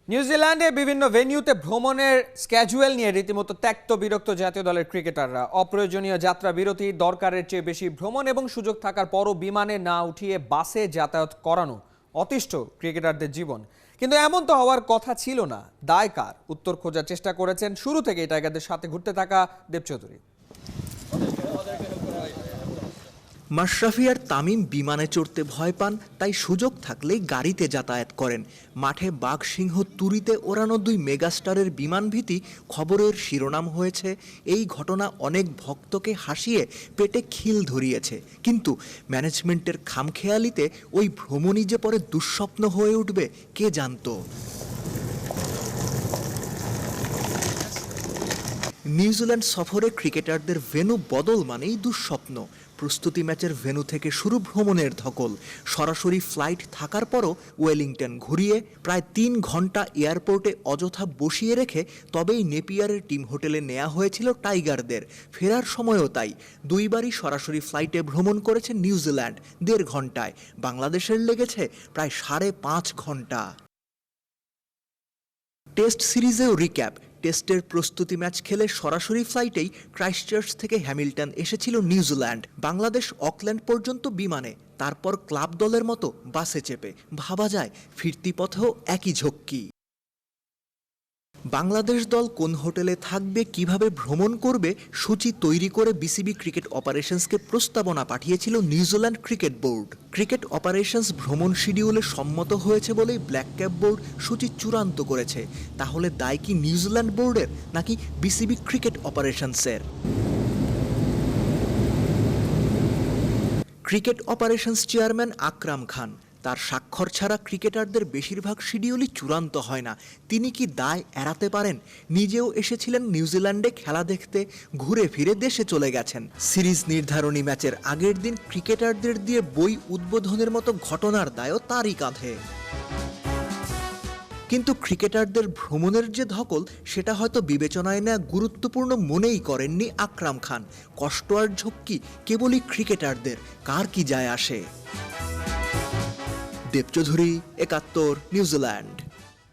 নিউজিল্যান্ডে বিভিন্ন ভেন্যুতে ভ্রমণের স্ক্যাজুয়াল নিয়ে রীতিমতো ত্যক্ত বিরক্ত জাতীয় দলের ক্রিকেটাররা। অপ্রয়োজনীয় যাত্রা বিরতি, দরকারের চেয়ে বেশি ভ্রমণ এবং সুযোগ থাকার পরও বিমানে না উঠিয়ে বাসে যাতায়াত করানো অতিষ্ঠ ক্রিকেটারদের জীবন। কিন্তু এমন তো হওয়ার কথা ছিল না। দায় কার? উত্তর খোঁজার চেষ্টা করেছেন শুরু থেকেই টাইগারদের সাথে ঘুরতে থাকা দেব চৌধুরী। মাশরাফি আর তামিম বিমানে চড়তে ভয় পান, তাই সুযোগ থাকলেই গাড়িতে যাতায়াত করেন। মাঠে বাঘ সিংহ তুরিতে ওড়ানো দুই মেগাস্টারের বিমান ভীতি খবরের শিরোনাম হয়েছে। এই ঘটনা অনেক ভক্তকে হাসিয়ে পেটে খিল ধরিয়েছে। কিন্তু ম্যানেজমেন্টের খামখেয়ালিতে ওই ভ্রমণই যে পরে দুঃস্বপ্ন হয়ে উঠবে কে জানতো। নিউজিল্যান্ড সফরে ক্রিকেটারদের ভেন্যু বদল মানেই দুঃস্বপ্ন। প্রস্তুতি ম্যাচের ভেন্যু থেকে শুরু ভ্রমণের ধকল। সরাসরি ফ্লাইট থাকার পরও ওয়েলিংটন ঘুরিয়ে প্রায় 3 ঘন্টা এয়ারপোর্টে অযথা বসিয়ে রেখে তবেই নেপিয়ারের টিম হোটেলে নেওয়া হয়েছিল টাইগারদের। ফেরার সময়ও তাই। দুইবারই সরাসরি ফ্লাইটে ভ্রমণ করেছে নিউজিল্যান্ড 1.5 ঘন্টায়। বাংলাদেশের লেগেছে প্রায় 5.5 ঘন্টা। টেস্ট সিরিজেও রিক্যাপ। টেস্টের প্রস্তুতি ম্যাচ খেলে সরাসরি ফ্লাইটেই ক্রাইস্টচার্চ থেকে হ্যামিল্টন এসেছিল নিউজিল্যান্ড। বাংলাদেশ অকল্যান্ড পর্যন্ত বিমানে, তারপর ক্লাব দলের মতো বাসে চেপে। ভাবা যায় ফিরতি পথেও একই ঝক্কি। বাংলাদেশ দল কোন হোটেলে থাকবে, কিভাবে ভ্রমণ করবে, সূচি তৈরি করে বিসিবি ক্রিকেট অপারেশনসকে প্রস্তাবনা পাঠিয়েছিল New Zealand cricket board. Cricket operations ভ্রমণ শিডিউলে সম্মত হয়েছে বলেই ব্ল্যাক ক্যাপ বোর্ড সূচি চূড়ান্ত করেছে। তাহলে দায় কি নিউজিল্যান্ড বোর্ডের নাকি বিসিবি ক্রিকেট অপারেশনসের? Cricket operations chairman Akram Khan, তার স্বাক্ষর ছাড়া ক্রিকেটারদের বেশিরভাগ শিডিউলই চূড়ান্ত হয় না। তিনি কি দায় এড়াতে পারেন? নিজেও এসেছিলেন নিউজিল্যান্ডে খেলা দেখতে, ঘুরে ফিরে দেশে চলে গেছেন। সিরিজ নির্ধারণী ম্যাচের আগের দিন ক্রিকেটারদের দিয়ে বই উদ্বোধনের মতো ঘটনার দায়ও তারই কাঁধে। কিন্তু ক্রিকেটারদের ভ্রমণের যে ধকল, সেটা হয়তো বিবেচনায় নেওয়া গুরুত্বপূর্ণ মনেই করেননি আকরাম খান। কষ্ট আর ঝক্কি কেবলই ক্রিকেটারদের, কার কি যায় আসে। দেব চৌধুরী, ৭১, নিউজিল্যান্ড।